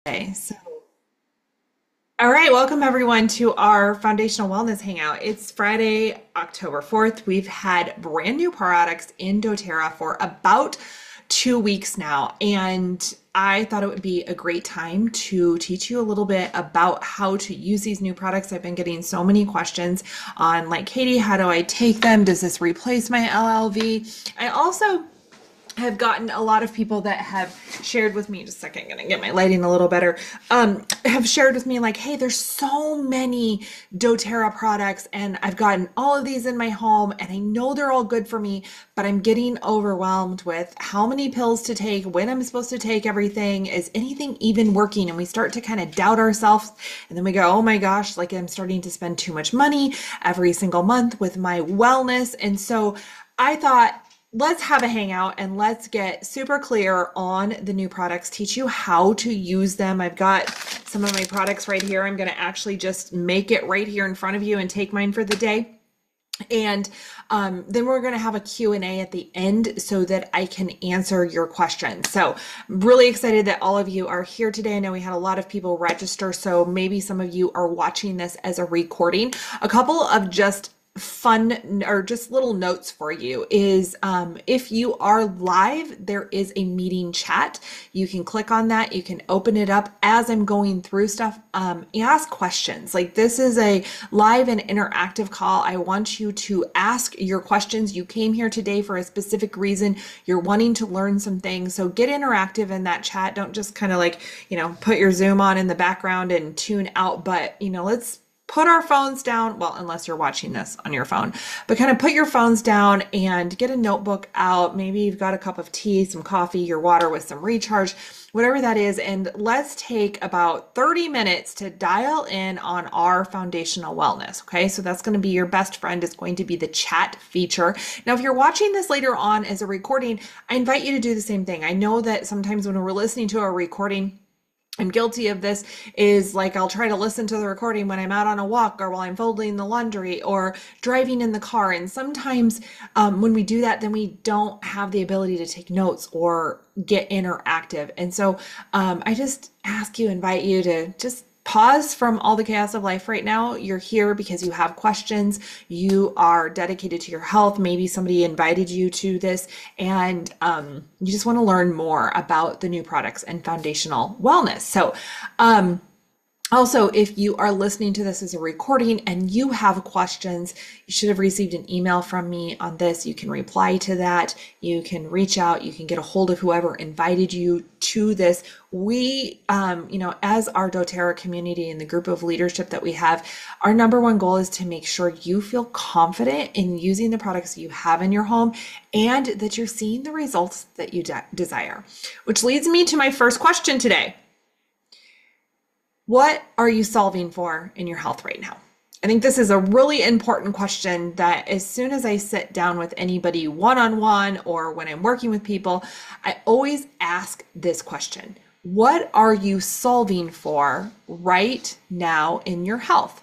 Okay, so all right, welcome everyone to our Foundational Wellness Hangout. It's Friday, October 4th. We've had brand new products in doTERRA for about 2 weeks now, and I thought it would be a great time to teach you a little bit about how to use these new products. I've been getting so many questions on like, Katie, how do I take them? Does this replace my LLV? I also have gotten a lot of people that have shared with me, just a second, gonna get my lighting a little better, have shared with me like, hey, there's so many doTERRA products and I've gotten all of these in my home and I know they're all good for me, but I'm getting overwhelmed with how many pills to take, when I'm supposed to take everything, is anything even working? And we start to kind of doubt ourselves, and then we go, oh my gosh, like I'm starting to spend too much money every single month with my wellness. And so I thought, let's have a hangout and let's get super clear on the new products, teach you how to use them. I've got some of my products right here. I'm going to actually just make it right here in front of you and take mine for the day. And then we're going to have a Q&A at the end so that I can answer your questions. So I'm really excited that all of you are here today. I know we had a lot of people register, so maybe some of you are watching this as a recording. A couple of just fun or just little notes for you is if you are live, there is a meeting chat. You can click on that. You can open it up as I'm going through stuff. Ask questions. Like, this is a live and interactive call. I want you to ask your questions. You came here today for a specific reason. You're wanting to learn some things. So get interactive in that chat. Don't just kind of like, put your Zoom on in the background and tune out, but let's put our phones down. Well, unless you're watching this on your phone, but kind of put your phones down and get a notebook out. Maybe you've got a cup of tea, some coffee, your water with some recharge, whatever that is. And let's take about 30 minutes to dial in on our foundational wellness. Okay. So that's going to be your best friend, is going to be the chat feature. Now, if you're watching this later on as a recording, I invite you to do the same thing. I know that sometimes when we're listening to a recording, I'm guilty of this, is like I'll try to listen to the recording when I'm out on a walk or while I'm folding the laundry or driving in the car. And sometimes when we do that, then we don't have the ability to take notes or get interactive. And so I just invite you to just pause from all the chaos of life right now. You're here because you have questions. You are dedicated to your health. Maybe somebody invited you to this, and you just want to learn more about the new products and foundational wellness. So, also, if you are listening to this as a recording and you have questions, you should have received an email from me on this. You can reply to that. You can reach out. You can get a hold of whoever invited you to this. We, as our doTERRA community and the group of leadership that we have, our number one goal is to make sure you feel confident in using the products you have in your home and that you're seeing the results that you desire. Which leads me to my first question today. What are you solving for in your health right now? I think this is a really important question that as soon as I sit down with anybody one-on-one or when I'm working with people, I always ask this question. What are you solving for right now in your health?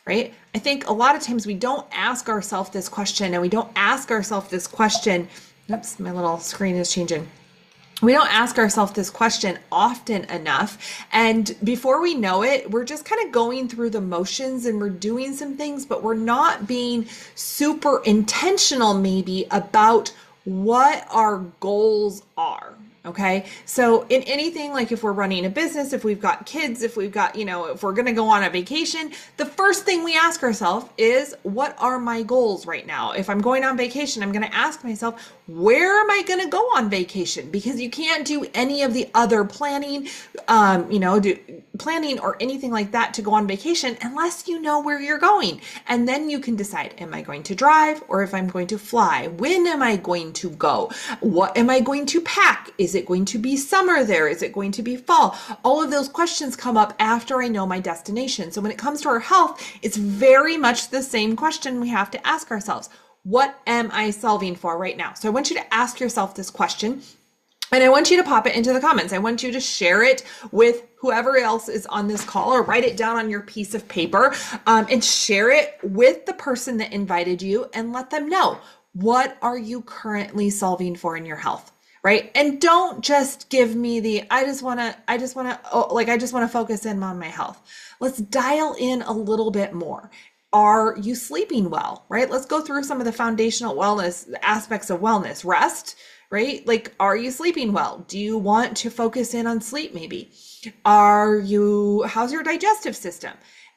Right? I think a lot of times we don't ask ourselves this question, and we don't ask ourselves this question. Oops, my little screen is changing. We don't ask ourselves this question often enough. And before we know it, we're just kind of going through the motions and we're doing some things, but we're not being super intentional maybe about what our goals are. Okay. So in anything, like if we're running a business, if we've got kids, if we've got, if we're going to go on a vacation, the first thing we ask ourselves is, what are my goals right now? If I'm going on vacation, I'm going to ask myself, where am I going to go on vacation? Because you can't do any of the other planning, planning or anything like that to go on vacation unless you know where you're going. And then you can decide, am I going to drive or if I'm going to fly? When am I going to go? What am I going to pack? Is it going to be summer there? Is it going to be fall? All of those questions come up after I know my destination. So when it comes to our health, it's very much the same question we have to ask ourselves. What am I solving for right now? So I want you to ask yourself this question, and I want you to pop it into the comments. I want you to share it with whoever else is on this call, or write it down on your piece of paper and share it with the person that invited you and let them know, what are you currently solving for in your health? right? And don't just give me the, I just want to focus in on my health. Let's dial in a little bit more. Are you sleeping well, right? Let's go through some of the foundational wellness aspects of wellness. Rest, right? Like, are you sleeping well? Do you want to focus in on sleep maybe? How's your digestive system?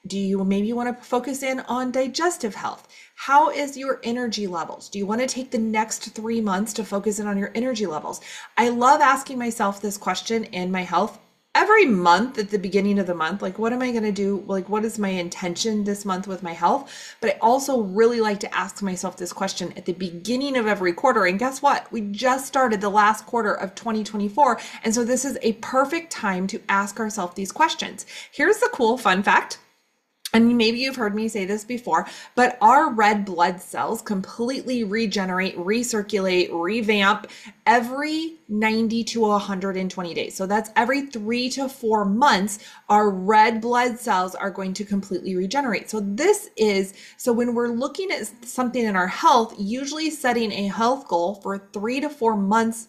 Do you maybe want to focus in on digestive health? How is your energy levels? Do you want to take the next 3 months to focus in on your energy levels? I love asking myself this question in my health every month at the beginning of the month. Like, what am I going to do? Like, what is my intention this month with my health? But I also really like to ask myself this question at the beginning of every quarter. And guess what? We just started the last quarter of 2024. And so this is a perfect time to ask ourselves these questions. Here's the cool fun fact. And maybe you've heard me say this before, but our red blood cells completely regenerate, recirculate, revamp every 90 to 120 days. So that's every 3 to 4 months, our red blood cells are going to completely regenerate. So when we're looking at something in our health, usually setting a health goal for 3 to 4 months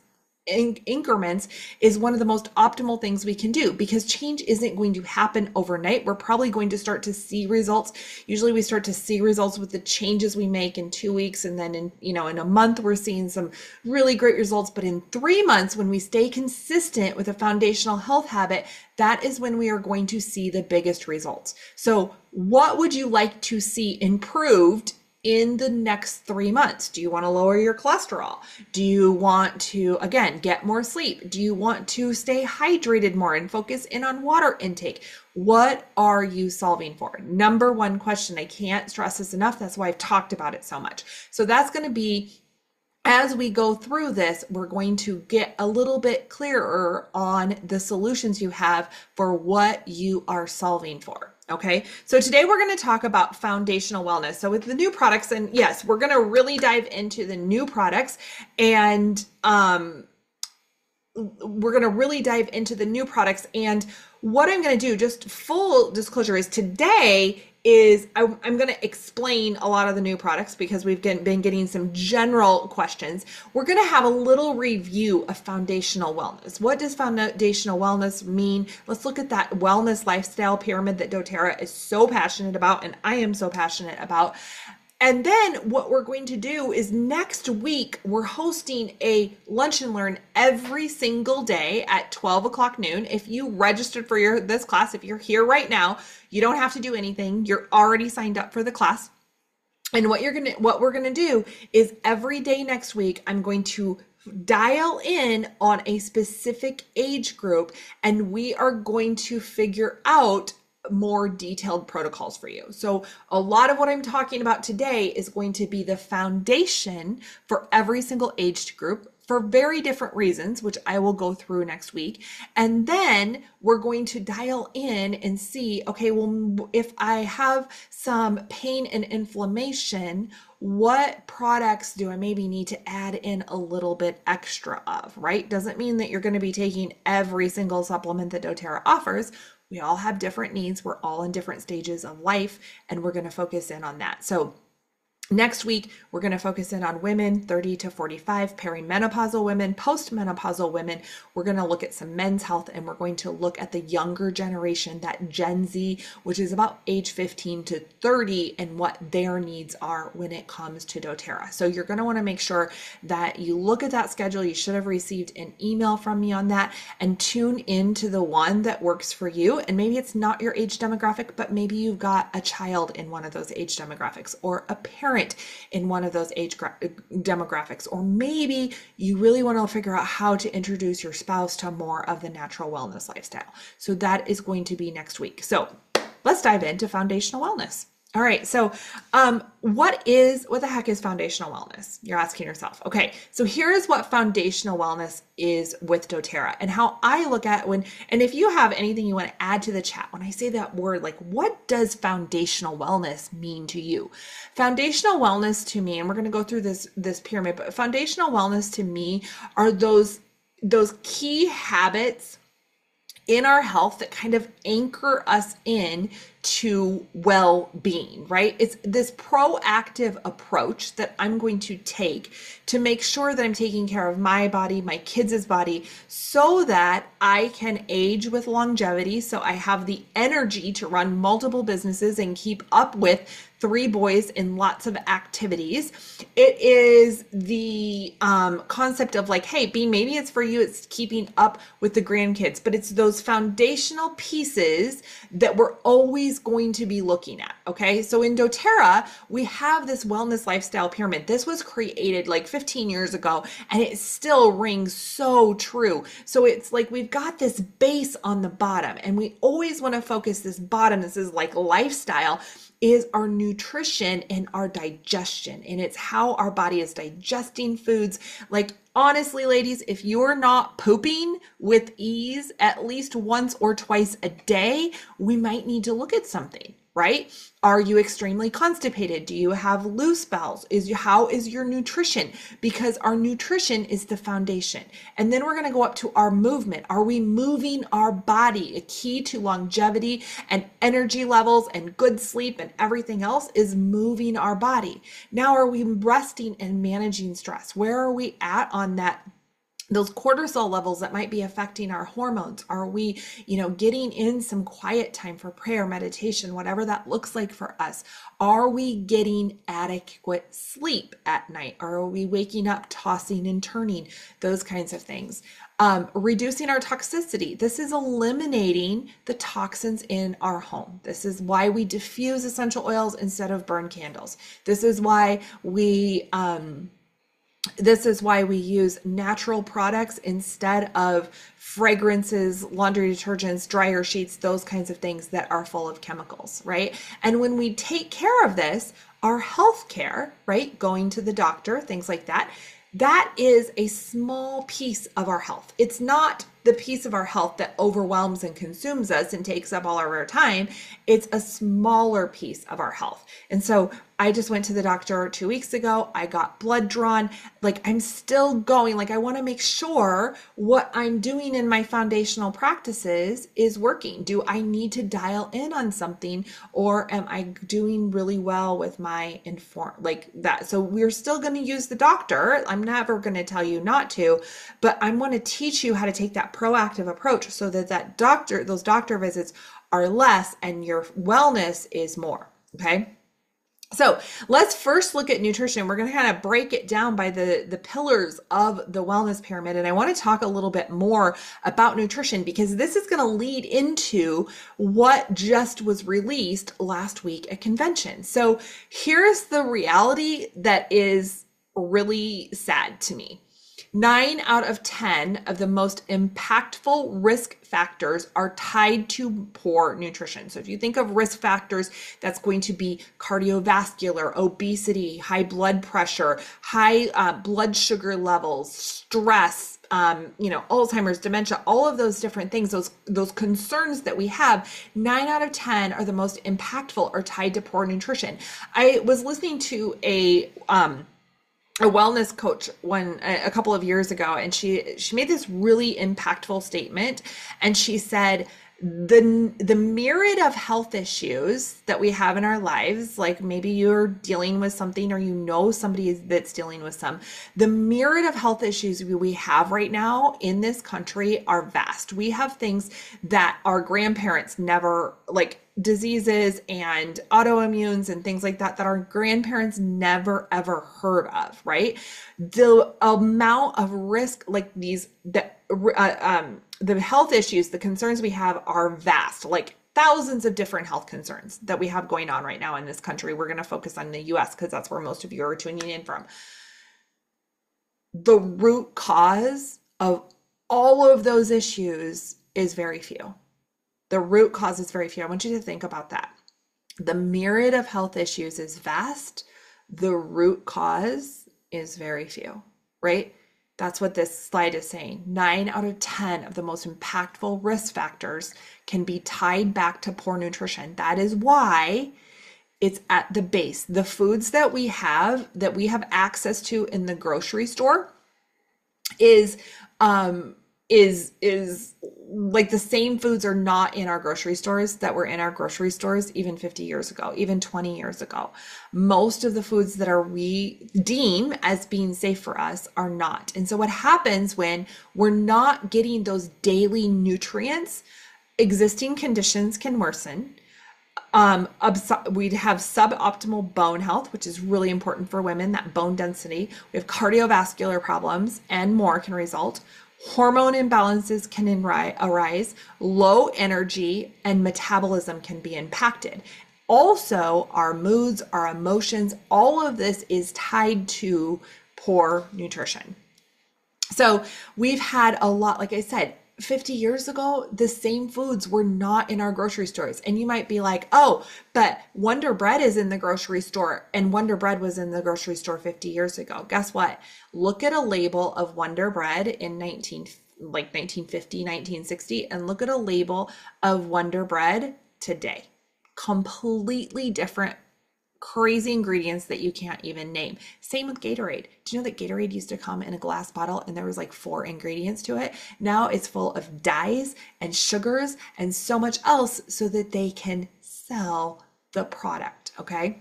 increments is one of the most optimal things we can do, because change isn't going to happen overnight. We're probably going to start to see results. Usually we start to see results with the changes we make in 2 weeks. And then in a month, we're seeing some really great results. But in 3 months, when we stay consistent with a foundational health habit, that is when we are going to see the biggest results. So what would you like to see improved in the next 3 months? Do you want to lower your cholesterol? Do you want to, again, get more sleep? Do you want to stay hydrated more and focus in on water intake? What are you solving for? Number one question. I can't stress this enough. That's why I've talked about it so much. So that's going to be, as we go through this, we're going to get a little bit clearer on the solutions you have for what you are solving for. Okay, so today we're going to talk about foundational wellness. So with the new products, and yes, we're going to really dive into the new products, and what I'm going to do, just full disclosure, is today I'm going to explain a lot of the new products because we've been getting some general questions. We're going to have a little review of foundational wellness. What does foundational wellness mean? Let's look at that wellness lifestyle pyramid that doTERRA is so passionate about, and I am so passionate about. And then what we're going to do is next week, we're hosting a lunch and learn every single day at 12 o'clock noon. If you registered for this class, if you're here right now, you don't have to do anything. You're already signed up for the class. And what we're gonna do is every day next week, I'm going to dial in on a specific age group, and we are going to figure out more detailed protocols for you. So a lot of what I'm talking about today is going to be the foundation for every single age group for very different reasons, which I will go through next week. And then we're going to dial in and see, okay, well, if I have some pain and inflammation, what products do I maybe need to add in a little bit extra of, right? Doesn't mean that you're going to be taking every single supplement that doTERRA offers. We all have different needs. We're all in different stages of life, and we're going to focus in on that. So next week, we're going to focus in on women 30 to 45, perimenopausal women, postmenopausal women. We're going to look at some men's health, and we're going to look at the younger generation, that Gen Z, which is about age 15 to 30, and what their needs are when it comes to doTERRA. So you're going to want to make sure that you look at that schedule. You should have received an email from me on that, and tune into the one that works for you. And maybe it's not your age demographic, but maybe you've got a child in one of those age demographics, or a parent in one of those age demographics, or maybe you really want to figure out how to introduce your spouse to more of the natural wellness lifestyle. So that is going to be next week. So let's dive into foundational wellness. All right. So, what the heck is foundational wellness? You're asking yourself. Okay. So here's what foundational wellness is with doTERRA, and how I look at and if you have anything you want to add to the chat, when I say that word, like, what does foundational wellness mean to you? Foundational wellness to me, and we're going to go through this pyramid, but foundational wellness to me are those key habits in our health that kind of anchor us in to well-being, right? It's this proactive approach that I'm going to take to make sure that I'm taking care of my body, my kids' body, so that I can age with longevity, so I have the energy to run multiple businesses and keep up with 3 boys in lots of activities. It is the concept of like, hey, B, maybe it's for you, it's keeping up with the grandkids, but it's those foundational pieces that we're always going to be looking at, okay? So in doTERRA, we have this wellness lifestyle pyramid. This was created like 15 years ago, and it still rings so true. So it's like we've got this base on the bottom, and we always want to focus this bottom. This is like lifestyle, is our nutrition and our digestion. And it's how our body is digesting foods. Like, honestly, ladies, if you're not pooping with ease at least once or twice a day, we might need to look at something, right? Are you extremely constipated? Do you have loose bowels? How is your nutrition? Because our nutrition is the foundation. And then we're going to go up to our movement. Are we moving our body? A key to longevity and energy levels and good sleep and everything else is moving our body. Now, are we resting and managing stress? Where are we at on that? Those cortisol levels that might be affecting our hormones. Are we, getting in some quiet time for prayer, meditation, whatever that looks like for us? Are we getting adequate sleep at night? Are we waking up, tossing and turning? Those kinds of things. Reducing our toxicity. This is eliminating the toxins in our home. This is why we diffuse essential oils instead of burn candles. This is why we use natural products instead of fragrances, laundry detergents, dryer sheets, those kinds of things that are full of chemicals, right? And when we take care of this, our health care, right, going to the doctor, things like that, that is a small piece of our health. It's not the piece of our health that overwhelms and consumes us and takes up all of our time. It's a smaller piece of our health. And so I just went to the doctor 2 weeks ago. I got blood drawn. Like, I'm still going. Like, I want to make sure what I'm doing in my foundational practices is working. Do I need to dial in on something, or am I doing really well with my like that? So we're still going to use the doctor. I'm never going to tell you not to, but I want to teach you how to take that proactive approach so that those doctor visits are less and your wellness is more. Okay. So let's first look at nutrition. We're going to kind of break it down by the pillars of the wellness pyramid. And I want to talk a little bit more about nutrition, because this is going to lead into what just was released last week at convention. So here's the reality that is really sad to me. 9 out of 10 of the most impactful risk factors are tied to poor nutrition. So if you think of risk factors, that's going to be cardiovascular, obesity, high blood pressure, high blood sugar levels, stress, Alzheimer's, dementia, all of those different things, those concerns that we have, 9 out of 10 are the most impactful are tied to poor nutrition. I was listening to a wellness coach a couple of years ago, and she made this really impactful statement, and she said the myriad of health issues that we have in our lives, like maybe you're dealing with something or somebody that's dealing with the myriad of health issues we have right now in this country are vast. We have things that our grandparents never, like diseases and autoimmunes and things like that our grandparents never ever heard of, right? The amount of risk, like the health issues, the concerns we have are vast, like thousands of different health concerns that we have going on right now in this country. We're going to focus on the US because that's where most of you are tuning in from. The root cause of all of those issues is very few. The root cause is very few. I want you to think about that. The myriad of health issues is vast. The root cause is very few, right? That's what this slide is saying. 9 out of 10 of the most impactful risk factors can be tied back to poor nutrition. That is why it's at the base. The foods that we have access to in the grocery store is is like the same foods are not in our grocery stores that were in our grocery stores even 50 years ago, even 20 years ago. Most of the foods that are we deem as being safe for us are not. And so what happens when we're not getting those daily nutrients, existing conditions can worsen. We'd have suboptimal bone health, which is really important for women, that bone density. We have cardiovascular problems and more can result. Hormone imbalances can arise. Low energy and metabolism can be impacted. Also, our moods, our emotions, all of this is tied to poor nutrition. So we've had a lot, like I said, 50 years ago, the same foods were not in our grocery stores. And you might be like, oh, but Wonder Bread is in the grocery store, and Wonder Bread was in the grocery store 50 years ago. Guess what? Look at a label of Wonder Bread in 1950, 1960, and look at a label of Wonder Bread today. Completely different, crazy ingredients that you can't even name. Same with Gatorade. Do you know that Gatorade used to come in a glass bottle and there was like 4 ingredients to it? Now it's full of dyes and sugars and so much else so that they can sell the product, okay?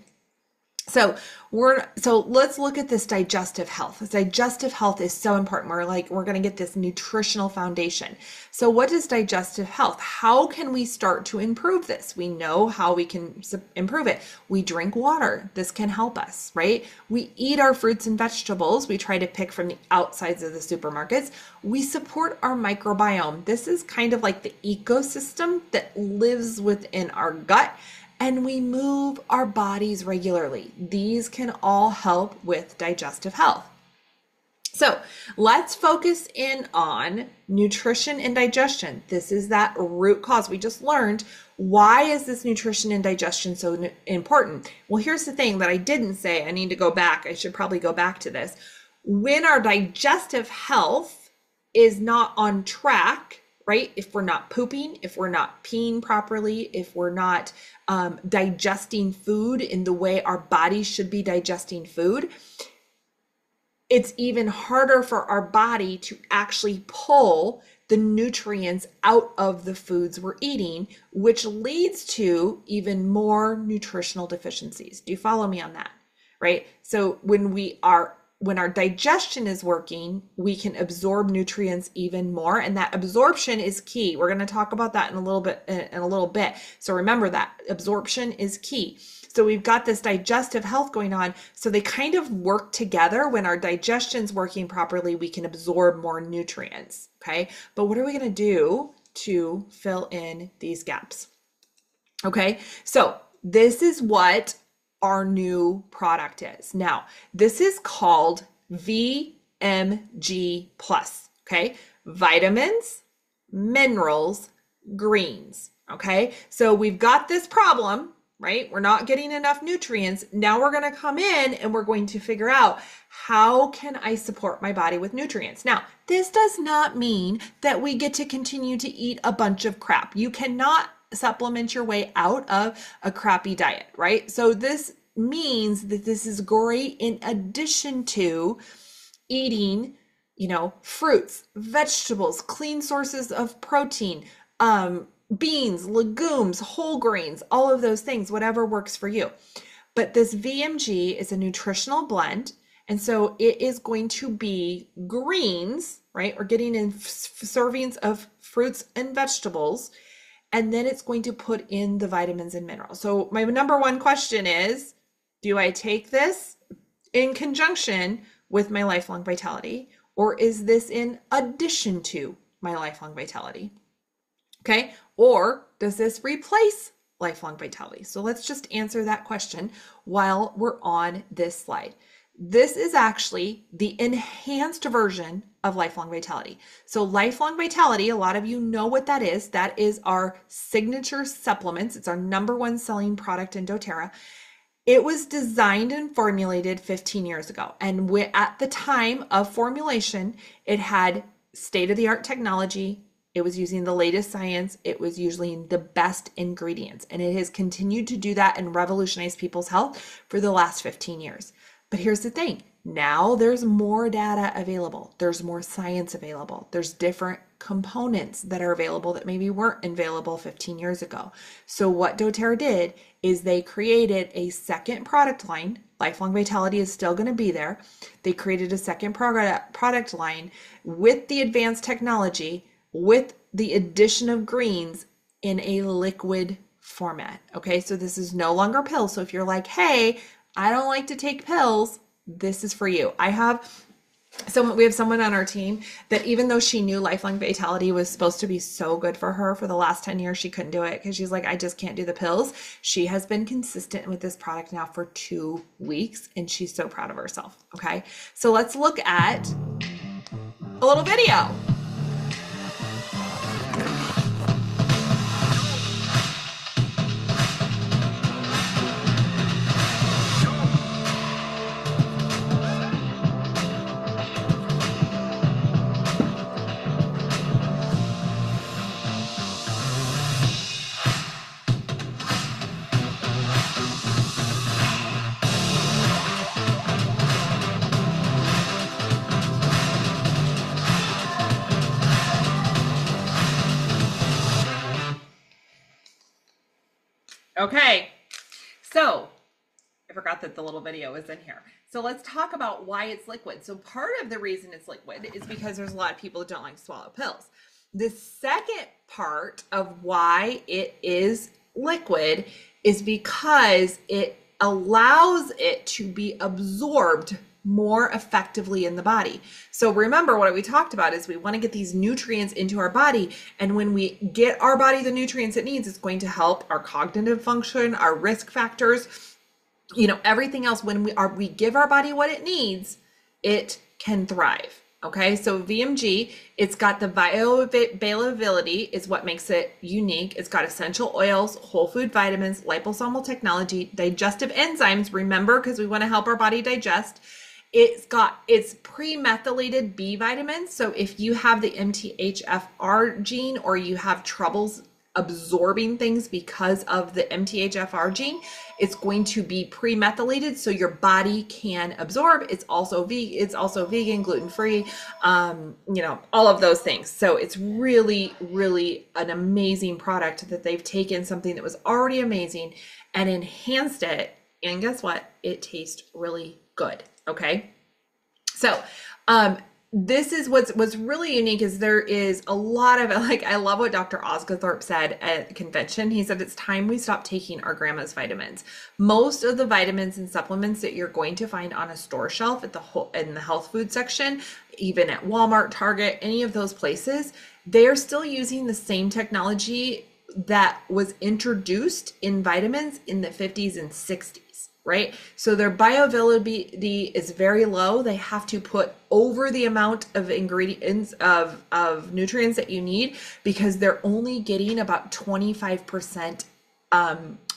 So let's look at this digestive health. This digestive health is so important. We're going to get this nutritional foundation. So what is digestive health? How can we start to improve this? We know how we can improve it. We drink water. This can help us, right? We eat our fruits and vegetables. We try to pick from the outsides of the supermarkets. We support our microbiome. This is kind of like the ecosystem that lives within our gut. And we move our bodies regularly. These can all help with digestive health. So let's focus in on nutrition and digestion. This is that root cause. We just learned, why is this nutrition and digestion so important? Well, here's the thing that I didn't say. I need to go back. I should probably go back to this. When our digestive health is not on track, right? If we're not pooping, if we're not peeing properly, if we're not digesting food in the way our bodies should be digesting food, it's even harder for our body to actually pull the nutrients out of the foods we're eating, which leads to even more nutritional deficiencies. Do you follow me on that? Right? So when our digestion is working, we can absorb nutrients even more, and that absorption is key. We're going to talk about that in a little bit. So remember that absorption is key. So we've got this digestive health going on. So they kind of work together. When our digestion's working properly, we can absorb more nutrients. Okay. But what are we going to do to fill in these gaps? Okay. So this is what our new product is. Now, this is called VMG Plus, okay? Vitamins, minerals, greens, okay? So we've got this problem, right? We're not getting enough nutrients. Now we're going to come in and we're going to figure out, how can I support my body with nutrients? Now, this does not mean that we get to continue to eat a bunch of crap. You cannot supplement your way out of a crappy diet, right? So this means that this is great in addition to eating, fruits, vegetables, clean sources of protein, beans, legumes, whole grains, all of those things, whatever works for you. But this VMG is a nutritional blend. And so it is going to be greens, right? We're getting in servings of fruits and vegetables. And then it's going to put in the vitamins and minerals. So my number one question is, do I take this in conjunction with my lifelong vitality, or is this in addition to my lifelong vitality? Okay. Or does this replace lifelong vitality? So let's just answer that question while we're on this slide. This is actually the enhanced version of lifelong vitality. So lifelong vitality, a lot of you know what that is. That is our signature supplements. It's our number one selling product in doTERRA. It was designed and formulated 15 years ago. And at the time of formulation, it had state-of-the-art technology. It was using the latest science. It was using the best ingredients. And it has continued to do that and revolutionize people's health for the last 15 years. But here's the thing. Now there's more data available. There's more science available. There's different components that are available that maybe weren't available 15 years ago. So what doTERRA did is they created a second product line. Lifelong Vitality is still going to be there. They created a second product line with the advanced technology, with the addition of greens in a liquid format. Okay, so this is no longer pills. So if you're like, hey, I don't like to take pills, this is for you. We have someone on our team that even though she knew Lifelong Vitality was supposed to be so good for her for the last 10 years, she couldn't do it because she's like, I just can't do the pills. She has been consistent with this product now for 2 weeks and she's so proud of herself. Okay, so let's look at a little video. Okay, so I forgot that the little video was in here. So let's talk about why it's liquid. So part of the reason it's liquid is because there's a lot of people that don't like to swallow pills. The second part of why it is liquid is because it allows it to be absorbed more effectively in the body. So remember what we talked about is we want to get these nutrients into our body. And when we get our body the nutrients it needs, it's going to help our cognitive function, our risk factors, everything else. When we give our body what it needs, it can thrive. Okay, so VMG, it's got the bioavailability is what makes it unique. It's got essential oils, whole food vitamins, liposomal technology, digestive enzymes, remember, because we want to help our body digest. It's pre-methylated B vitamins. So if you have the MTHFR gene or you have troubles absorbing things because of the MTHFR gene, it's going to be pre-methylated so your body can absorb. It's also vegan, gluten-free, all of those things. So it's really, really an amazing product that they've taken something that was already amazing and enhanced it. And guess what? It tastes really good. Okay. So, this is what's really unique is there is a lot of, I love what Dr. Osgothorpe said at the convention. He said, it's time we stop taking our grandma's vitamins. Most of the vitamins and supplements that you're going to find on a store shelf in the health food section, even at Walmart, Target, any of those places, they're still using the same technology that was introduced in vitamins in the 50s and 60s. Right? So their bioavailability is very low. They have to put over the amount of ingredients of nutrients that you need because they're only getting about 25%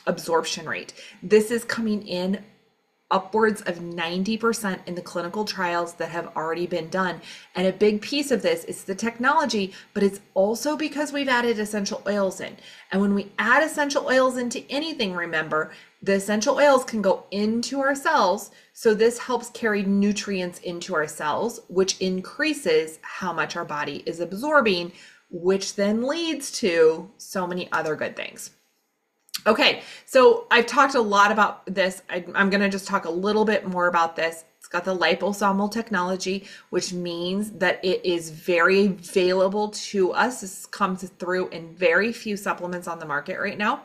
absorption rate. This is coming in upwards of 90% in the clinical trials that have already been done. And a big piece of this is the technology, but it's also because we've added essential oils in. And when we add essential oils into anything, remember, the essential oils can go into our cells. So this helps carry nutrients into our cells, which increases how much our body is absorbing, which then leads to so many other good things. Okay, so I've talked a lot about this. I'm going to just talk a little bit more about this. It's got the liposomal technology, which means that it is very available to us. This comes through in very few supplements on the market right now.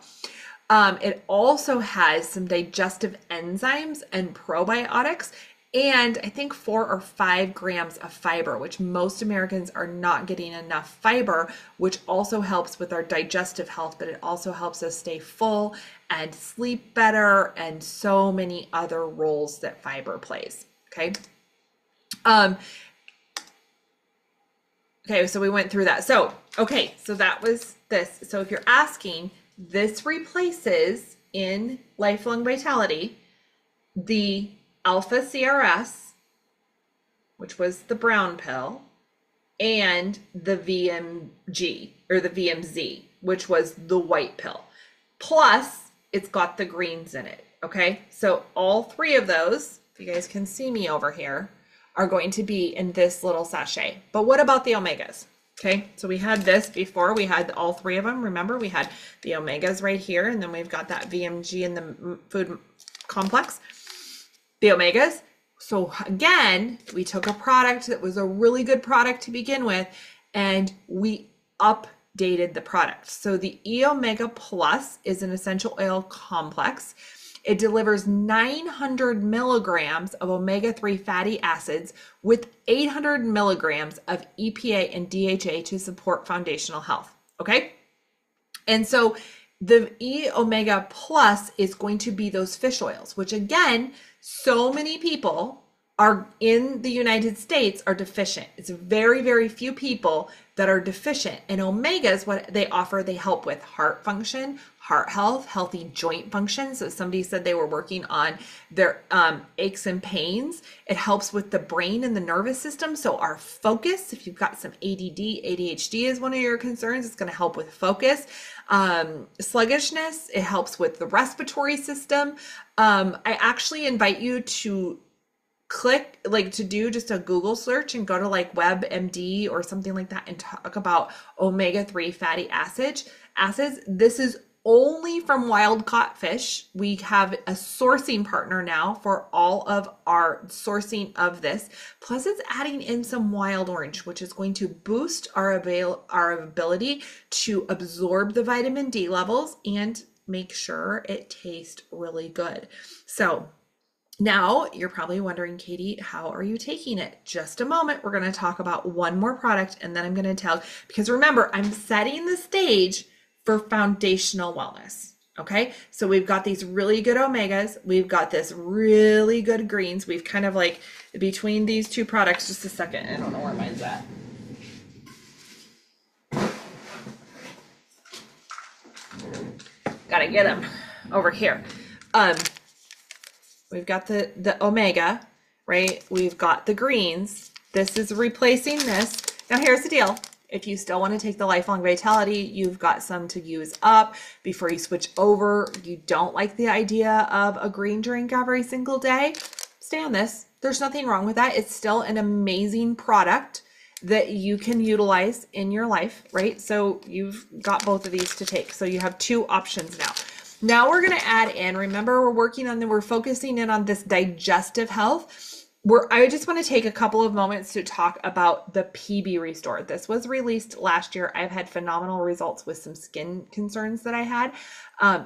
It also has some digestive enzymes and probiotics, and I think 4 or 5 grams of fiber, which most Americans are not getting enough fiber, which also helps with our digestive health, but it also helps us stay full and sleep better and so many other roles that fiber plays. Okay. Okay, so we went through that. So, okay, so that was this. So if you're asking, this replaces in Lifelong Vitality the Alpha CRS, which was the brown pill, and the VMG or the VMZ, which was the white pill. Plus, it's got the greens in it. Okay, so all 3 of those if you guys can see me over here, are going to be in this little sachet. But what about the omegas? Okay, so we had this before. We had all three of them. Remember, we had the omegas right here, and then we've got that VMG in the food complex. The omegas. So again, we took a product that was a really good product to begin with, and we updated the product. So the E Omega Plus is an essential oil complex. It delivers 900 milligrams of omega-3 fatty acids with 800 milligrams of EPA and DHA to support foundational health. Okay. And so the E Omega Plus is going to be those fish oils, which again, so many people are in the United States are deficient. It's very, very few people that are deficient. And omegas, what they offer, they help with heart function, heart health, healthy joint function. So somebody said they were working on their aches and pains. It helps with the brain and the nervous system. So our focus, if you've got some ADD, ADHD is one of your concerns, it's going to help with focus. Sluggishness, it helps with the respiratory system. I actually invite you to to do just a Google search and go to like WebMD or something like that and talk about omega-3 fatty acids. This is only from wild caught fish. We have a sourcing partner now for all of our sourcing of this. Plus it's adding in some wild orange, which is going to boost our ability to absorb the vitamin D levels and make sure it tastes really good. So now you're probably wondering, Katie, how are you taking it? Just a moment. We're going to talk about one more product and then I'm going to tell, because remember, I'm setting the stage for foundational wellness. Okay. So we've got these really good omegas. We've got this really good greens. We've kind of like between these two products, just a second. I don't know where mine's at. Got to get them over here. We've got the omega, right? We've got the greens. This is replacing this. Now here's the deal. If you still want to take the lifelong vitality, you've got some to use up before you switch over. You don't like the idea of a green drink every single day, stay on this. There's nothing wrong with that. It's still an amazing product that you can utilize in your life, right? So you've got both of these to take. So you have two options now. Now we're going to add in, remember we're focusing in on this digestive health. I just want to take a couple of moments to talk about the PB Restore. This was released last year. I've had phenomenal results with some skin concerns that I had,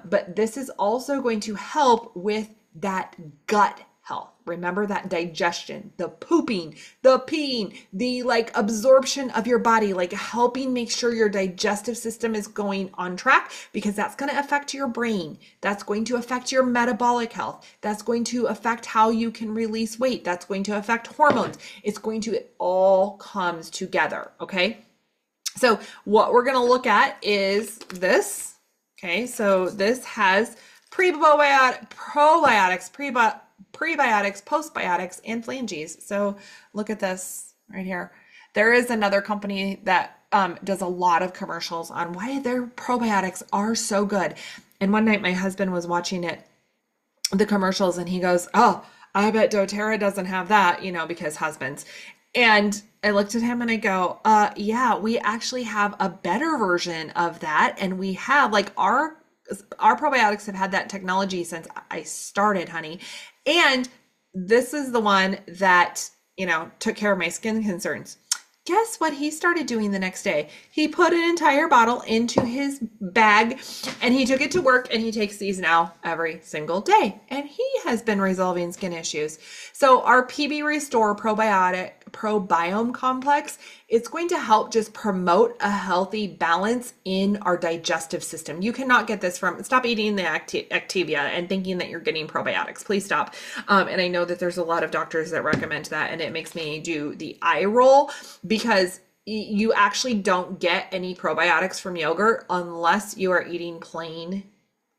but this is also going to help with that gut health. Remember that digestion, the pooping, the peeing, the like absorption of your body, like helping make sure your digestive system is going on track, because that's going to affect your brain. That's going to affect your metabolic health. That's going to affect how you can release weight. That's going to affect hormones. It all comes together. Okay. So what we're going to look at is this. Okay. So this has prebiotics, postbiotics, and phalanges. So look at this right here. There is another company that does a lot of commercials on why their probiotics are so good. And one night my husband was watching the commercials, and he goes, "Oh, I bet doTERRA doesn't have that," because husbands. And I looked at him and I go, yeah, we actually have a better version of that. And we have our probiotics have had that technology since I started, honey. And this is the one that, took care of my skin concerns. Guess what he started doing the next day? He put an entire bottle into his bag and he took it to work, and he takes these now every single day. And he has been resolving skin issues. So our PB Restore probiome complex, it's going to help just promote a healthy balance in our digestive system. You cannot get this stop eating the Activia and thinking that you're getting probiotics. Please stop. And I know that there's a lot of doctors that recommend that, and it makes me do the eye roll, because you actually don't get any probiotics from yogurt unless you are eating plain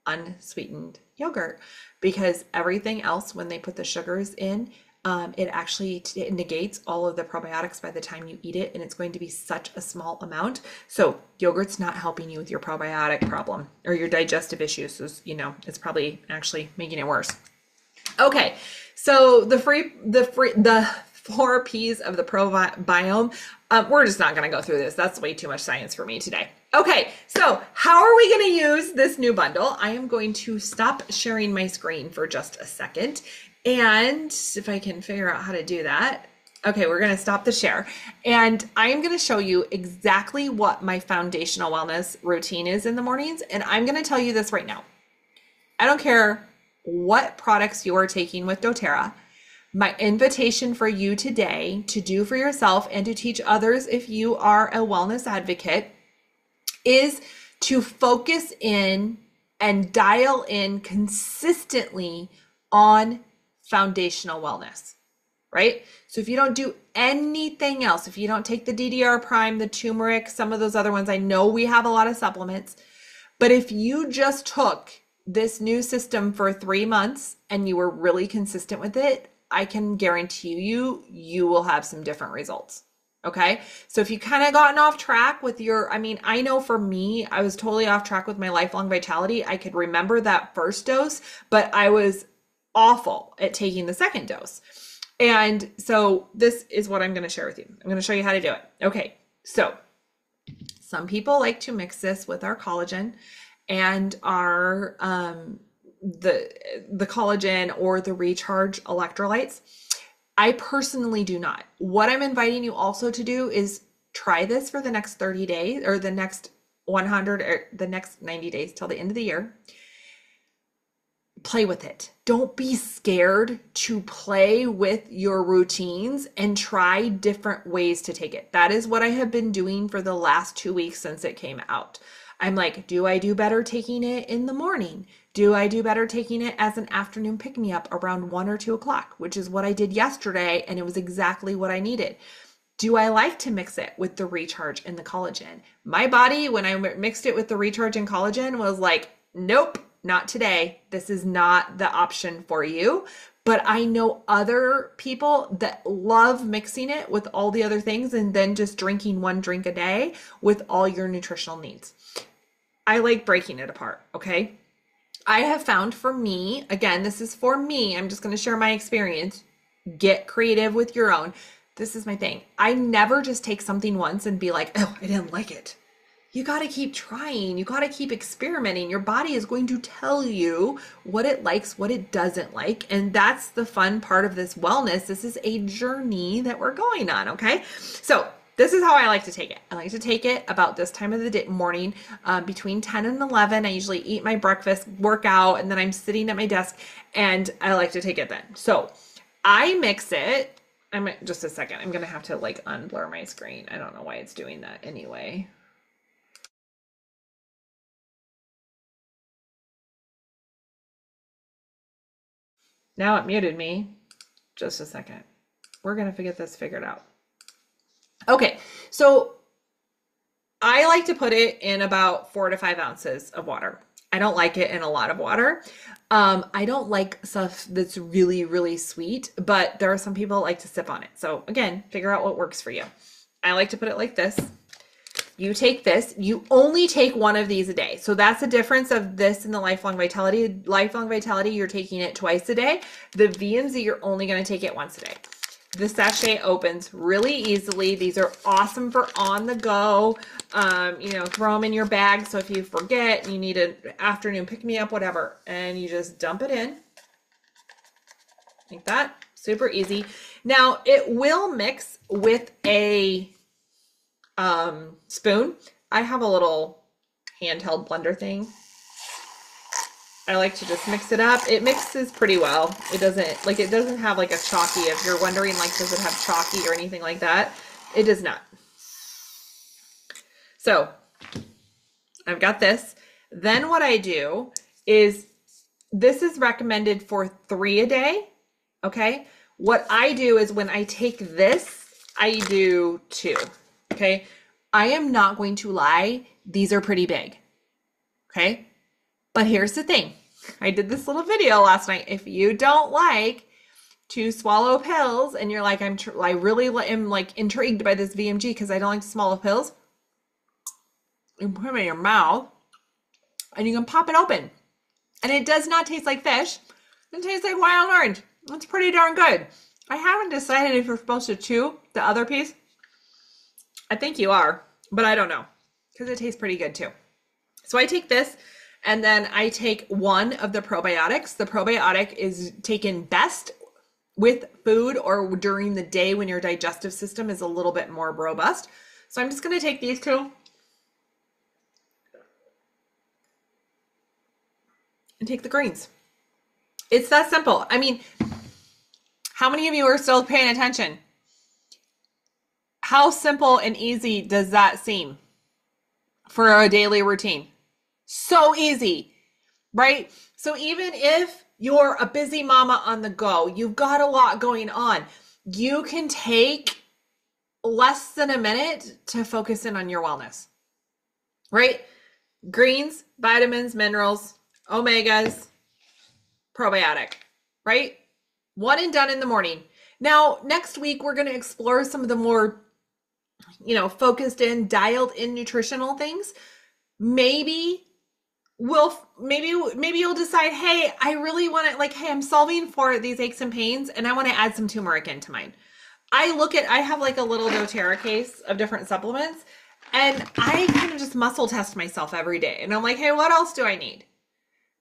unsweetened yogurt, because everything else, when they put the sugars in, it negates all of the probiotics by the time you eat it, and it's going to be such a small amount. So yogurt's not helping you with your probiotic problem or your digestive issues. So, it's probably actually making it worse. Okay, so the 4 P's of the probiome. We're just not going to go through this. That's way too much science for me today. Okay, so how are we going to use this new bundle? I am going to stop sharing my screen for just a second, and if I can figure out how to do that. Okay, we're going to stop the share, and I am going to show you exactly what my foundational wellness routine is in the mornings, and I'm going to tell you this right now. I don't care what products you are taking with doTERRA. My invitation for you today to do for yourself and to teach others if you are a wellness advocate is to focus in and dial in consistently on foundational wellness, right? So if you don't do anything else, if you don't take the DDR prime, the turmeric, some of those other ones, I know we have a lot of supplements, but if you just took this new system for 3 months and you were really consistent with it, I can guarantee you will have some different results. Okay. So if you kind of gotten off track with I know for me, I was totally off track with my lifelong vitality. I could remember that first dose, but I was awful at taking the second dose. And so this is what I'm going to share with you. I'm going to show you how to do it. Okay. So some people like to mix this with our collagen and our, the collagen or the recharge electrolytes. I personally do not. What I'm inviting you also to do is try this for the next 30 days or the next 100 or the next 90 days till the end of the year. Play with it. Don't be scared to play with your routines and try different ways to take it. That is what I have been doing for the last 2 weeks since it came out. I'm like, do I do better taking it in the morning? Do I do better taking it as an afternoon pick-me-up around 1 or 2 o'clock, which is what I did yesterday, and it was exactly what I needed. Do I like to mix it with the recharge and the collagen? My body, when I mixed it with the recharge and collagen, was like, nope, not today. This is not the option for you. But I know other people that love mixing it with all the other things and then just drinking 1 drink a day with all your nutritional needs. I like breaking it apart, okay? I have found for me, again, this is for me, I'm just going to share my experience. Get creative with your own. This is my thing. I never just take something once and be like, oh, I didn't like it. You got to keep trying. You got to keep experimenting. Your body is going to tell you what it likes, what it doesn't like. And that's the fun part of this wellness. This is a journey that we're going on, okay? So this is how I like to take it. I like to take it about this time of the day, morning, between 10 and 11. I usually eat my breakfast, work out, and then I'm sitting at my desk, and I like to take it then. So I mix it. Just a second. I'm going to have to like unblur my screen. I don't know why it's doing that anyway. Now it muted me. Just a second. We're going to get this figured out. Okay, so I like to put it in about 4 to 5 ounces of water. I don't like it in a lot of water. I don't like stuff that's really, really sweet, but there are some people that like to sip on it. So again, figure out what works for you. I like to put it like this. You take this, you only take 1 of these a day. So that's the difference of this and the Lifelong Vitality. Lifelong Vitality, you're taking it twice a day. The VMZ, you're only going to take it once a day. The sachet opens really easily. These are awesome for on the go. Throw them in your bag. So if you forget, you need an afternoon pick-me-up, whatever, and you just dump it in like that. Super easy. Now it will mix with a spoon. I have a little handheld blender thing. I like to just mix it up. It mixes pretty well. It doesn't have like a chalky, if you're wondering like, does it have chalky or anything like that? It does not. So I've got this. Then what I do is, this is recommended for 3 a day. Okay. What I do is when I take this, I do 2. Okay. I am not going to lie. These are pretty big. Okay. But here's the thing. I did this little video last night. If you don't like to swallow pills and you're like, I really am like intrigued by this VMG because I don't like to swallow pills, you can put them in your mouth and you can pop it open. And it does not taste like fish. It tastes like wild orange. It's pretty darn good. I haven't decided if you're supposed to chew the other piece. I think you are, but I don't know because it tastes pretty good too. So I take this and then I take one of the probiotics. The probiotic is taken best with food or during the day when your digestive system is a little bit more robust. So I'm just going to take these two and take the greens. It's that simple. I mean, how many of you are still paying attention? How simple and easy does that seem for a daily routine? So easy, right? So even if you're a busy mama on the go, you've got a lot going on, you can take less than a minute to focus in on your wellness, right? Greens, vitamins, minerals, omegas, probiotic, right? One and done in the morning. Now, next week, we're going to explore some of the more, focused in, dialed in nutritional things. Maybe you'll decide, hey, I really want to, hey, I'm solving for these aches and pains and I want to add some turmeric into mine. I have like a little doTERRA case of different supplements and I kind of just muscle test myself every day. And I'm like, hey, what else do I need?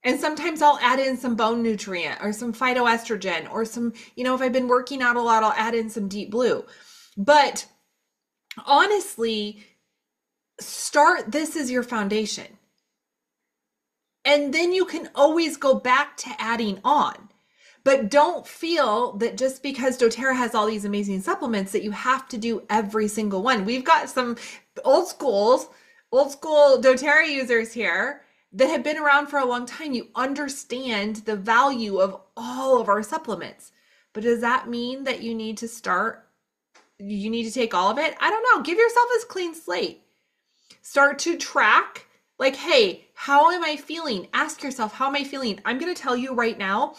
And sometimes I'll add in some bone nutrient or some phytoestrogen or some, if I've been working out a lot, I'll add in some deep blue. But honestly, this is your foundation. And then you can always go back to adding on. But don't feel that just because doTERRA has all these amazing supplements that you have to do every single one. We've got some old school doTERRA users here that have been around for a long time. You understand the value of all of our supplements. But does that mean that you need to take all of it? I don't know. Give yourself a clean slate. Start to track, hey, how am I feeling? Ask yourself, how am I feeling? I'm going to tell you right now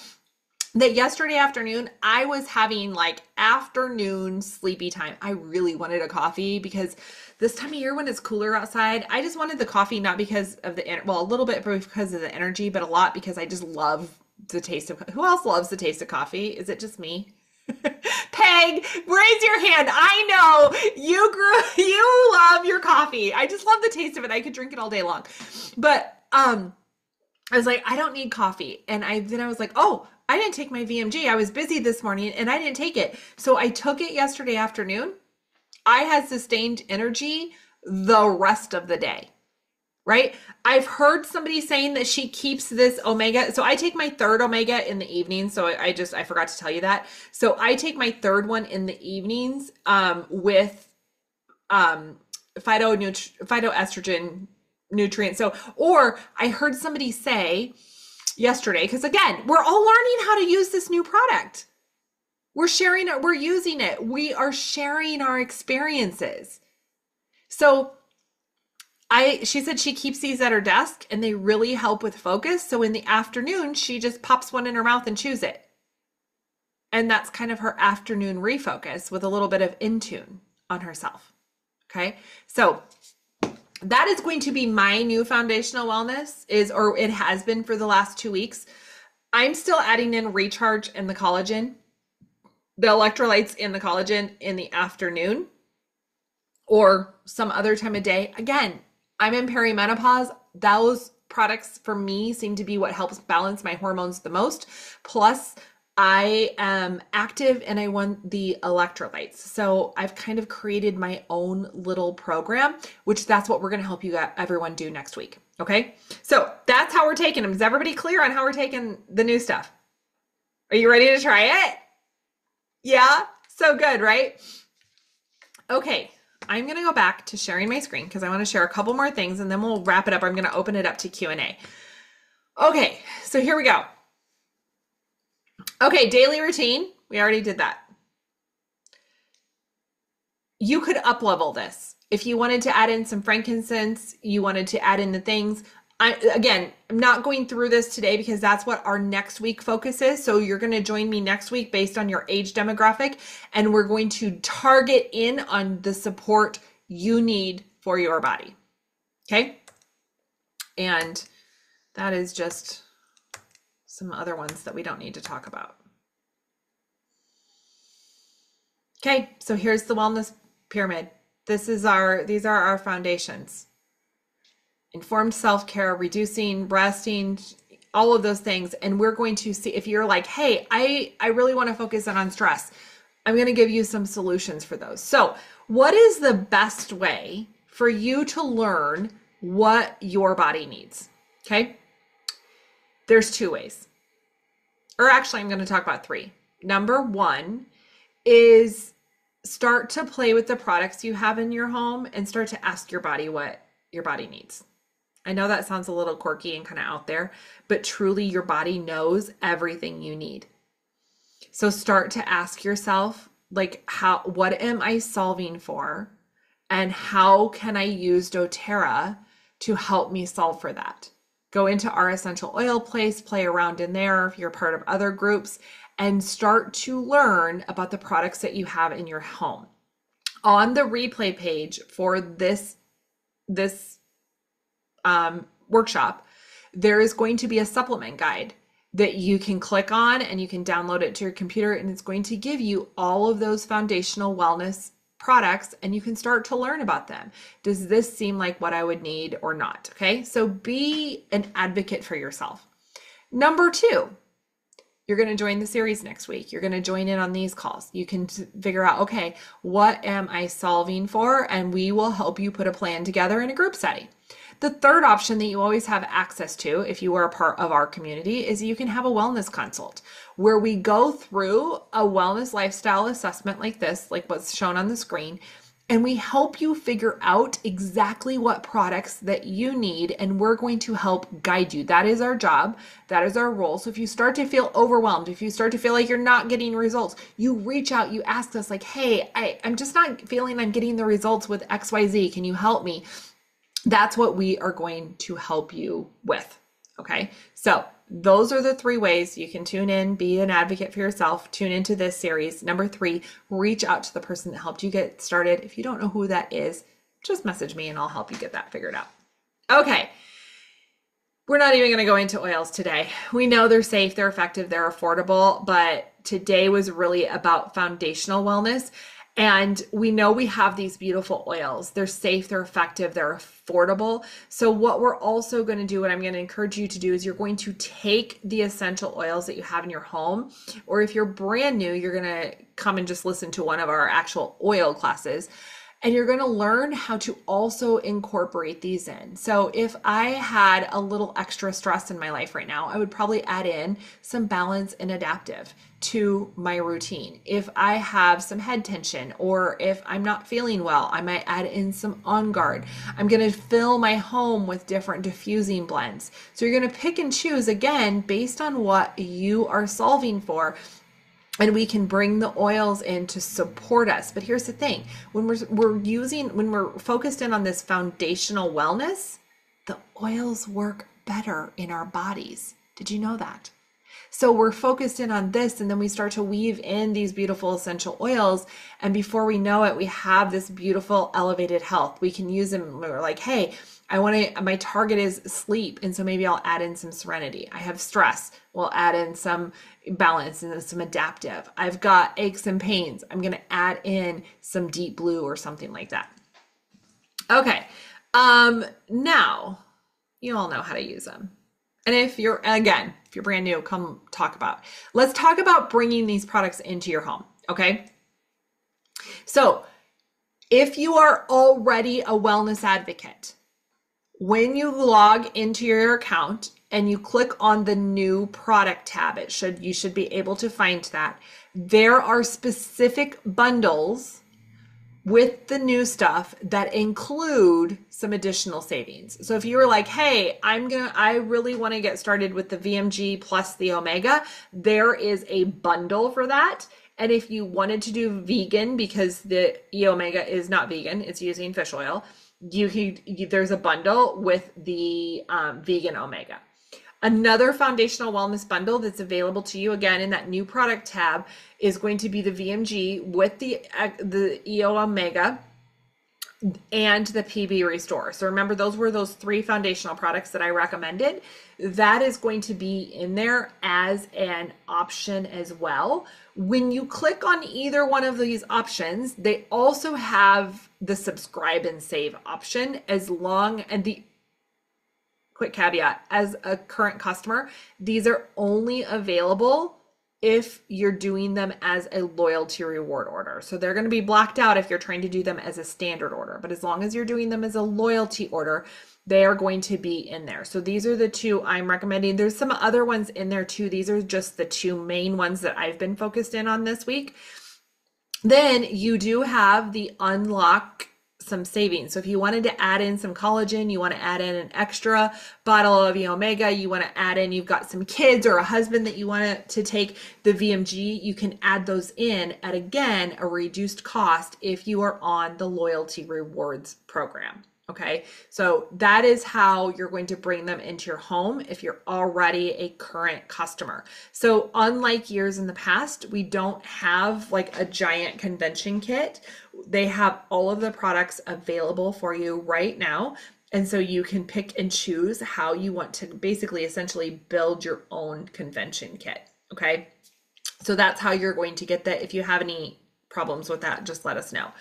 that yesterday afternoon, I was having afternoon sleepy time. I really wanted a coffee because this time of year when it's cooler outside, I just wanted the coffee, not because of a little bit because of the energy, but a lot because I just love the taste of, who else loves the taste of coffee? Is it just me? Peg, raise your hand. I know you love your coffee. I just love the taste of it. I could drink it all day long. But I was like, I don't need coffee. And then I was like, oh, I didn't take my VMG. I was busy this morning and I didn't take it. So I took it yesterday afternoon. I had sustained energy the rest of the day, right? I've heard somebody saying that she keeps this omega. So I take my third omega in the evening. So I forgot to tell you that. So I take my third one in the evenings with phytoestrogen nutrients. Or I heard somebody say yesterday, because again, we're all learning how to use this new product. We're sharing it. We're using it. We are sharing our experiences. So she said she keeps these at her desk and they really help with focus. So in the afternoon, she just pops one in her mouth and chews it. And that's kind of her afternoon refocus with a little bit of Intune on herself. Okay. So that is going to be my new foundational wellness or it has been for the last 2 weeks. I'm still adding in recharge and the collagen, the electrolytes and the collagen in the afternoon or some other time of day. Again, I'm in perimenopause. Those products for me seem to be what helps balance my hormones the most. Plus I am active and I want the electrolytes. So I've kind of created my own little program, which that's what we're going to help you everyone do next week. Okay. So that's how we're taking them. Is everybody clear on how we're taking the new stuff? Are you ready to try it? Yeah. So good, right? Okay. I'm going to go back to sharing my screen because I want to share a couple more things and then we'll wrap it up. I'm going to open it up to Q&A. Okay. So here we go. Okay, daily routine. We already did that. You could up-level this. If you wanted to add in some frankincense, you wanted to add in the things. I'm not going through this today because that's what our next week focus is. So you're going to join me next week based on your age demographic, and we're going to target in on the support you need for your body. Okay? And that is just some other ones that we don't need to talk about. Okay, so here's the wellness pyramid. These are our foundations. Informed self-care, reducing, resting, all of those things. And we're going to see if you're like, hey, I really want to focus on stress. I'm going to give you some solutions for those. So what is the best way for you to learn what your body needs? Okay. There's 2 ways. Or actually, I'm going to talk about 3. Number 1 is start to play with the products you have in your home and start to ask your body what your body needs. I know that sounds a little quirky and kind of out there, but truly your body knows everything you need. So start to ask yourself, like, what am I solving for? And how can I use doTERRA to help me solve for that? Go into our essential oil place, play around in there if you're part of other groups, and start to learn about the products that you have in your home. On the replay page for this workshop, there is going to be a supplement guide that you can click on and you can download it to your computer, and it's going to give you all of those foundational wellness products and you can start to learn about them. Does this seem like what I would need or not? Okay, so be an advocate for yourself. Number 2, you're going to join the series next week. You're going to join in on these calls. You can figure out, okay, what am I solving for? And we will help you put a plan together in a group setting. The third option that you always have access to if you are a part of our community is you can have a wellness consult where we go through a wellness lifestyle assessment like this, like what's shown on the screen, and we help you figure out exactly what products that you need, and we're going to help guide you. That is our job. That is our role. So if you start to feel overwhelmed, if you start to feel like you're not getting results, you reach out, you ask us like, hey, I'm just not feeling I'm getting the results with XYZ. Can you help me? That's what we are going to help you with. Okay. So those are the 3 ways you can tune in, be an advocate for yourself, tune into this series. Number 3, reach out to the person that helped you get started. If you don't know who that is, just message me and I'll help you get that figured out. Okay. We're not even going to go into oils today. We know they're safe, they're effective, they're affordable, but today was really about foundational wellness. And we know we have these beautiful oils. They're safe, they're effective, they're affordable. So what we're also going to do, and I'm going to encourage you to do, is you're going to take the essential oils that you have in your home, or if you're brand new, you're going to come and just listen to one of our actual oil classes. And you're going to learn how to also incorporate these in. So if I had a little extra stress in my life right now, I would probably add in some balance and adaptive to my routine. If I have some head tension, or if I'm not feeling well, I might add in some On Guard. I'm going to fill my home with different diffusing blends. So you're going to pick and choose, again, based on what you are solving for. And we can bring the oils in to support us. But here's the thing, when we're focused in on this foundational wellness, the oils work better in our bodies. Did you know that? So we're focused in on this, and then we start to weave in these beautiful essential oils. And before we know it, we have this beautiful elevated health. We can use them. We're like, hey, my target is sleep. And so maybe I'll add in some serenity. I have stress. We'll add in some balance and some adaptive. I've got aches and pains. I'm going to add in some deep blue or something like that. Okay. Now you all know how to use them. And if you're brand new, come talk about. Let's talk about bringing these products into your home. Okay. So if you are already a wellness advocate, when you log into your account and you click on the new product tab, you should be able to find that. There are specific bundles with the new stuff that include some additional savings. So if you were like, hey, I really want to get started with the VMG plus the Omega, there is a bundle for that. And if you wanted to do vegan, because the Omega is not vegan, it's using fish oil, there's a bundle with the vegan Omega. Another foundational wellness bundle that's available to you, again, in that new product tab, is going to be the VMG with the EO Omega. and the PB Restore. So remember, those were those 3 foundational products that I recommended. That is going to be in there as an option as well. When you click on either one of these options, they also have the subscribe and save option, as long, and the quick caveat, as a current customer, these are only available if you're doing them as a loyalty reward order. So they're going to be blacked out if you're trying to do them as a standard order. But as long as you're doing them as a loyalty order, they are going to be in there. So these are the 2 I'm recommending. There's some other ones in there too. These are just the 2 main ones that I've been focused in on this week. Then you do have the unlock some savings. So if you wanted to add in some collagen, you want to add in an extra bottle of Omega, you want to add in, you've got some kids or a husband that you want to take the VMG, you can add those in at, again, a reduced cost if you are on the loyalty rewards program. Okay, so that is how you're going to bring them into your home if you're already a current customer. So unlike years in the past, we don't have like a giant convention kit. They have all of the products available for you right now. And so you can pick and choose how you want to basically essentially build your own convention kit. Okay, so that's how you're going to get that. If you have any problems with that, just let us know.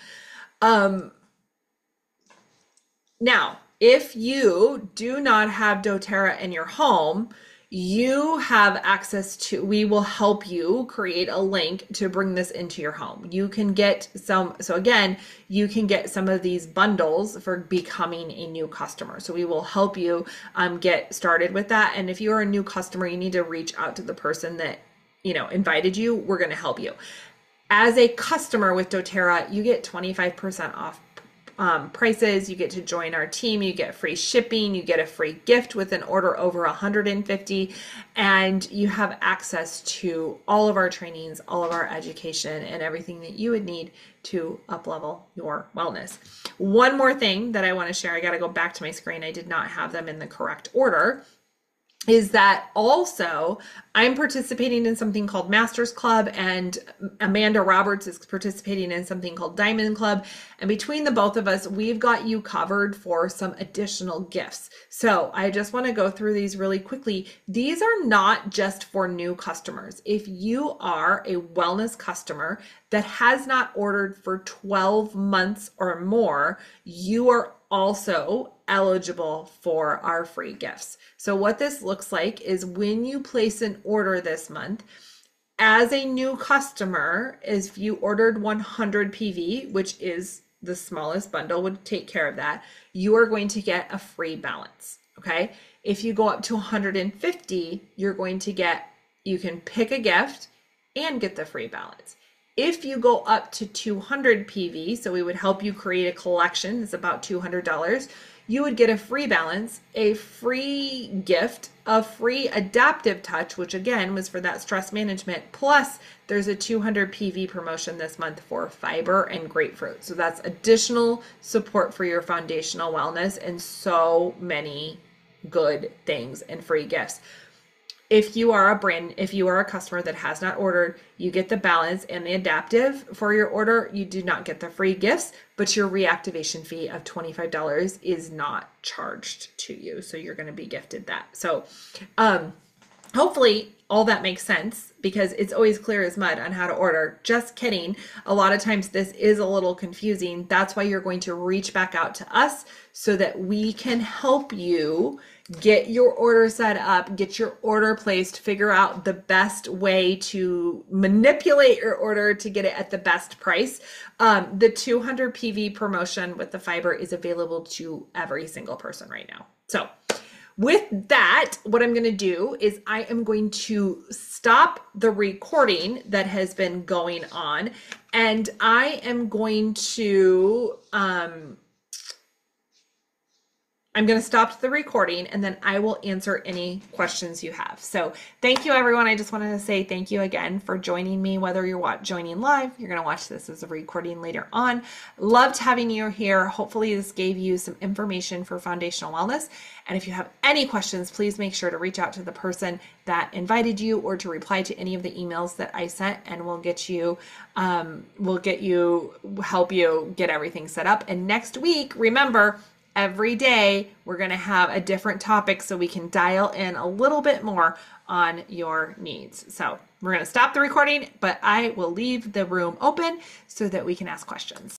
Now, if you do not have doTERRA in your home, you have access to, we will help you create a link to bring this into your home. You can get some, so again, you can get some of these bundles for becoming a new customer. So we will help you get started with that. And if you're a new customer, you need to reach out to the person that, invited you. We're going to help you. As a customer with doTERRA, you get 25% off prices. You get to join our team, you get free shipping, you get a free gift with an order over 150, and you have access to all of our trainings, all of our education, and everything that you would need to up-level your wellness. One more thing that I want to share, I got to go back to my screen, I did not have them in the correct order, is that also I'm participating in something called Masters Club, and Amanda Roberts is participating in something called Diamond Club. And between the both of us, we've got you covered for some additional gifts. So I just want to go through these really quickly. These are not just for new customers. If you are a wellness customer that has not ordered for 12 months or more, you are also eligible for our free gifts. So what this looks like is when you place an order this month, as a new customer, if you ordered 100 PV, which is the smallest bundle, would take care of that, you are going to get a free balance. Okay. If you go up to 150, you're going to get, you can pick a gift and get the free balance. If you go up to 200 PV, so we would help you create a collection, it's about $200, you would get a free balance, a free gift, a free adaptive touch, which again was for that stress management, plus there's a 200 PV promotion this month for fiber and grapefruit. So that's additional support for your foundational wellness and so many good things and free gifts. If you are a customer that has not ordered, you get the balance and the adaptive for your order. You do not get the free gifts, but your reactivation fee of $25 is not charged to you. So you're going to be gifted that. So hopefully all that makes sense, because it's always clear as mud on how to order. Just kidding. A lot of times this is a little confusing. That's why you're going to reach back out to us so that we can help you get your order set up, get your order placed, figure out the best way to manipulate your order to get it at the best price. The 200 PV promotion with the fiber is available to every single person right now. So with that, what I'm going to do is I am going to stop the recording that has been going on, and I am going to I'm going to stop the recording and then I will answer any questions you have. So thank you, everyone. I just wanted to say thank you again for joining me, whether you're joining live, you're going to watch this as a recording later on. Loved having you here. Hopefully this gave you some information for foundational wellness. And if you have any questions, please make sure to reach out to the person that invited you or to reply to any of the emails that I sent, and we'll help you get everything set up. And next week, remember, every day we're going to have a different topic so we can dial in a little bit more on your needs. So we're going to stop the recording, but I will leave the room open so that we can ask questions.